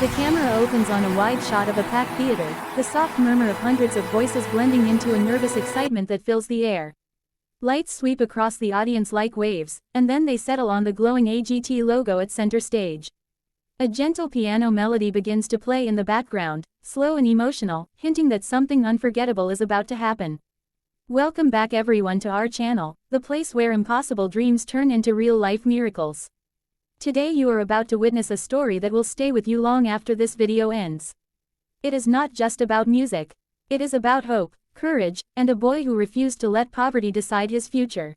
The camera opens on a wide shot of a packed theater, the soft murmur of hundreds of voices blending into a nervous excitement that fills the air. Lights sweep across the audience like waves, and then they settle on the glowing AGT logo at center stage. A gentle piano melody begins to play in the background, slow and emotional, hinting that something unforgettable is about to happen. Welcome back everyone to our channel, the place where impossible dreams turn into real-life miracles. Today you are about to witness a story that will stay with you long after this video ends. It is not just about music. It is about hope, courage, and a boy who refused to let poverty decide his future.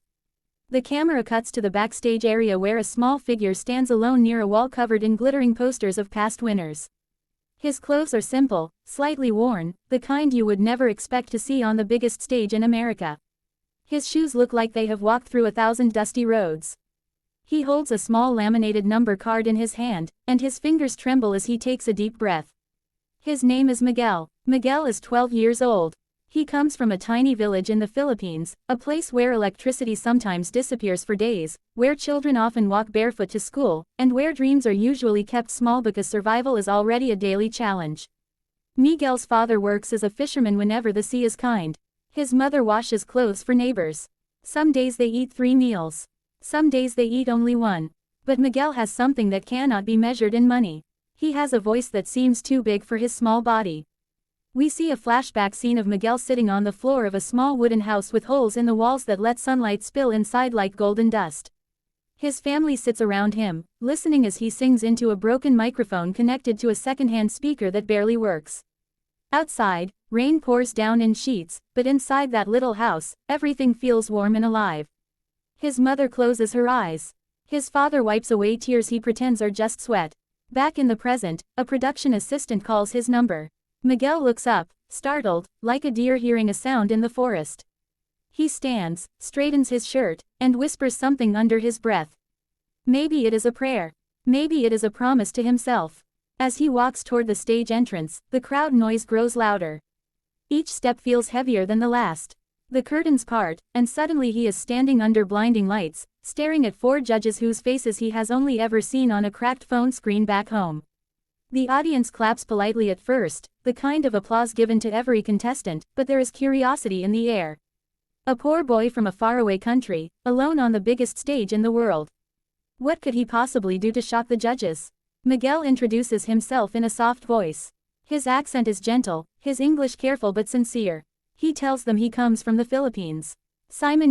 The camera cuts to the backstage area where a small figure stands alone near a wall covered in glittering posters of past winners. His clothes are simple, slightly worn, the kind you would never expect to see on the biggest stage in America. His shoes look like they have walked through 1,000 dusty roads. He holds a small laminated number card in his hand, and his fingers tremble as he takes a deep breath. His name is Miguel. Miguel is 12 years old. He comes from a tiny village in the Philippines, a place where electricity sometimes disappears for days, where children often walk barefoot to school, and where dreams are usually kept small because survival is already a daily challenge. Miguel's father works as a fisherman whenever the sea is kind. His mother washes clothes for neighbors. Some days they eat 3 meals. Some days they eat only 1. But Miguel has something that cannot be measured in money. He has a voice that seems too big for his small body. We see a flashback scene of Miguel sitting on the floor of a small wooden house with holes in the walls that let sunlight spill inside like golden dust. His family sits around him, listening as he sings into a broken microphone connected to a second-hand speaker that barely works. Outside, rain pours down in sheets, but inside that little house, everything feels warm and alive. His mother closes her eyes. His father wipes away tears he pretends are just sweat. Back in the present, a production assistant calls his number. Miguel looks up, startled, like a deer hearing a sound in the forest. He stands, straightens his shirt, and whispers something under his breath. Maybe it is a prayer. Maybe it is a promise to himself. As he walks toward the stage entrance, the crowd noise grows louder. Each step feels heavier than the last. The curtains part, and suddenly he is standing under blinding lights, staring at 4 judges whose faces he has only ever seen on a cracked phone screen back home. The audience claps politely at first, the kind of applause given to every contestant, but there is curiosity in the air. A poor boy from a faraway country, alone on the biggest stage in the world. What could he possibly do to shock the judges? Miguel introduces himself in a soft voice. His accent is gentle, his English careful but sincere. He tells them he comes from the Philippines.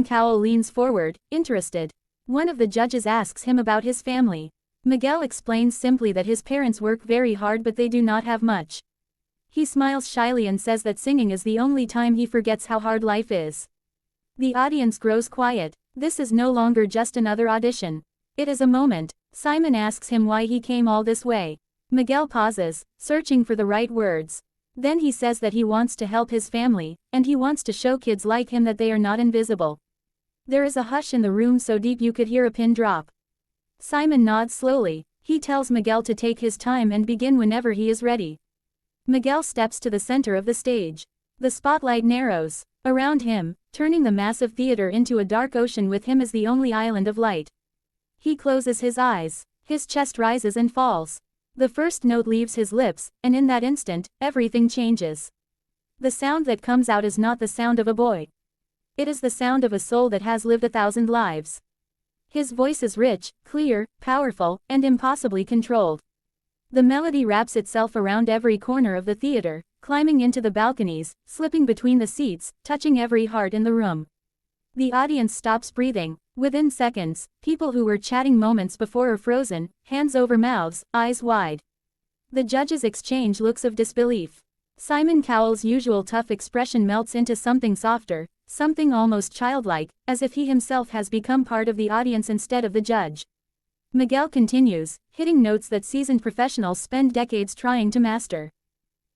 Cowell leans forward, interested. One of the judges asks him about his family. Miguel explains simply that his parents work very hard but they do not have much. He smiles shyly and says that singing is the only time he forgets how hard life is. The audience grows quiet. This is no longer just another audition. It is a moment. Simon asks him why he came all this way. Miguel pauses, searching for the right words. Then he says that he wants to help his family, and he wants to show kids like him that they are not invisible. There is a hush in the room so deep you could hear a pin drop. Simon nods slowly. He tells Miguel to take his time and begin whenever he is ready. Miguel steps to the center of the stage. The spotlight narrows around him, turning the massive theater into a dark ocean with him as the only island of light. He closes his eyes. His chest rises and falls. The first note leaves his lips, and in that instant, everything changes. The sound that comes out is not the sound of a boy. It is the sound of a soul that has lived 1,000 lives. His voice is rich, clear, powerful, and impossibly controlled. The melody wraps itself around every corner of the theater, climbing into the balconies, slipping between the seats, touching every heart in the room. The audience stops breathing. Within seconds, people who were chatting moments before are frozen, hands over mouths, eyes wide. The judges exchange looks of disbelief. Cowell's usual tough expression melts into something softer, something almost childlike, as if he himself has become part of the audience instead of the judge. Miguel continues, hitting notes that seasoned professionals spend decades trying to master.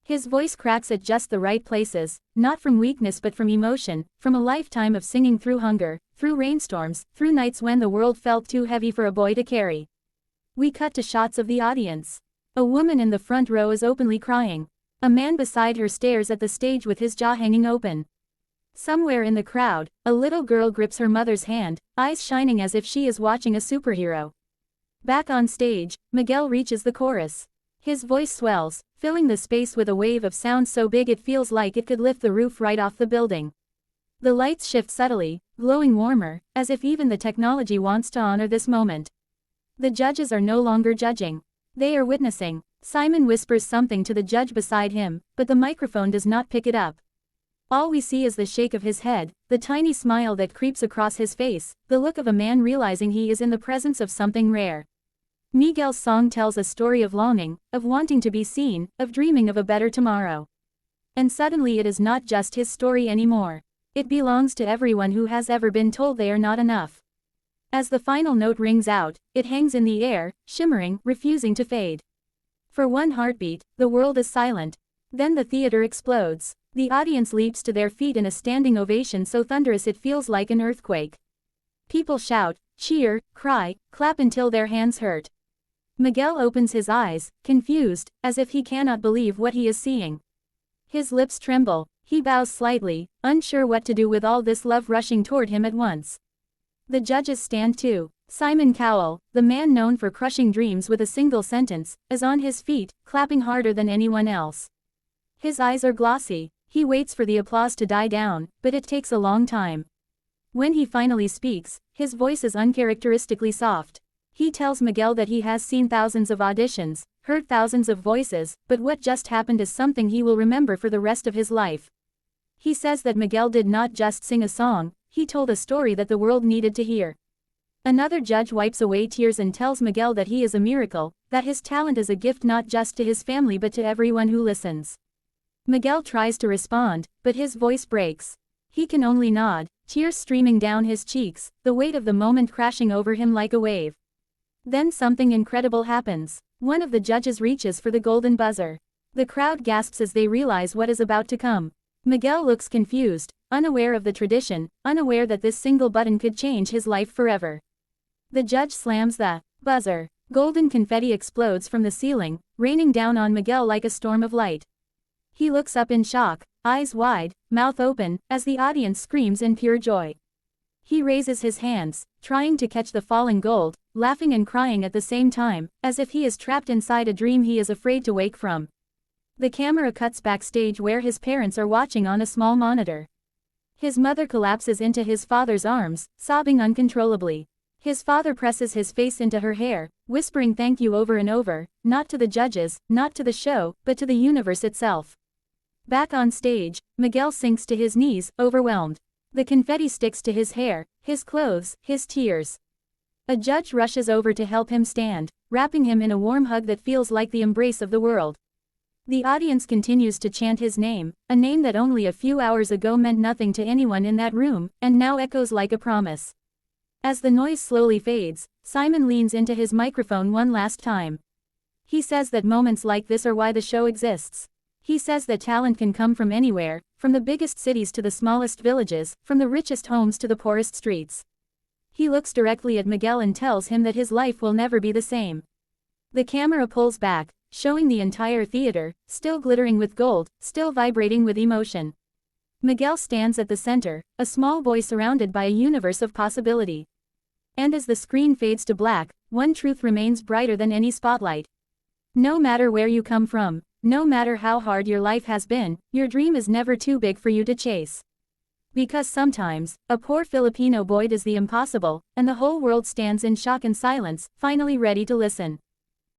His voice cracks at just the right places, not from weakness but from emotion, from a lifetime of singing through hunger, through rainstorms, through nights when the world felt too heavy for a boy to carry. We cut to shots of the audience. A woman in the front row is openly crying. A man beside her stares at the stage with his jaw hanging open. Somewhere in the crowd, a little girl grips her mother's hand, eyes shining as if she is watching a superhero. Back on stage, Miguel reaches the chorus. His voice swells, filling the space with a wave of sound so big it feels like it could lift the roof right off the building. The lights shift subtly, glowing warmer, as if even the technology wants to honor this moment. The judges are no longer judging. They are witnessing. Simon whispers something to the judge beside him, but the microphone does not pick it up. All we see is the shake of his head, the tiny smile that creeps across his face, the look of a man realizing he is in the presence of something rare. Miguel's song tells a story of longing, of wanting to be seen, of dreaming of a better tomorrow. And suddenly it is not just his story anymore. It belongs to everyone who has ever been told they are not enough. As the final note rings out, it hangs in the air, shimmering, refusing to fade. For one heartbeat, the world is silent. Then the theater explodes. The audience leaps to their feet in a standing ovation so thunderous it feels like an earthquake. People shout, cheer, cry, clap until their hands hurt. Miguel opens his eyes, confused, as if he cannot believe what he is seeing. His lips tremble, he bows slightly, unsure what to do with all this love rushing toward him at once. The judges stand too. Simon Cowell, the man known for crushing dreams with a single sentence, is on his feet, clapping harder than anyone else. His eyes are glossy. He waits for the applause to die down, but it takes a long time. When he finally speaks, his voice is uncharacteristically soft. He tells Miguel that he has seen thousands of auditions, heard thousands of voices, but what just happened is something he will remember for the rest of his life. He says that Miguel did not just sing a song, he told a story that the world needed to hear. Another judge wipes away tears and tells Miguel that he is a miracle, that his talent is a gift not just to his family but to everyone who listens. Miguel tries to respond, but his voice breaks. He can only nod, tears streaming down his cheeks, the weight of the moment crashing over him like a wave. Then something incredible happens. One of the judges reaches for the golden buzzer. The crowd gasps as they realize what is about to come. Miguel looks confused, unaware of the tradition, unaware that this single button could change his life forever. The judge slams the buzzer. Golden confetti explodes from the ceiling, raining down on Miguel like a storm of light. He looks up in shock, eyes wide, mouth open, as the audience screams in pure joy. He raises his hands, trying to catch the falling gold, laughing and crying at the same time, as if he is trapped inside a dream he is afraid to wake from. The camera cuts backstage where his parents are watching on a small monitor. His mother collapses into his father's arms, sobbing uncontrollably. His father presses his face into her hair, whispering thank you over and over, not to the judges, not to the show, but to the universe itself. Back on stage, Miguel sinks to his knees, overwhelmed. The confetti sticks to his hair, his clothes, his tears. A judge rushes over to help him stand, wrapping him in a warm hug that feels like the embrace of the world. The audience continues to chant his name, a name that only a few hours ago meant nothing to anyone in that room, and now echoes like a promise. As the noise slowly fades, Simon leans into his microphone one last time. He says that moments like this are why the show exists. He says that talent can come from anywhere, from the biggest cities to the smallest villages, from the richest homes to the poorest streets. He looks directly at Miguel and tells him that his life will never be the same. The camera pulls back, showing the entire theater, still glittering with gold, still vibrating with emotion. Miguel stands at the center, a small boy surrounded by a universe of possibility. And as the screen fades to black, one truth remains brighter than any spotlight. No matter where you come from, no matter how hard your life has been, your dream is never too big for you to chase. Because sometimes, a poor Filipino boy does the impossible, and the whole world stands in shock and silence, finally ready to listen.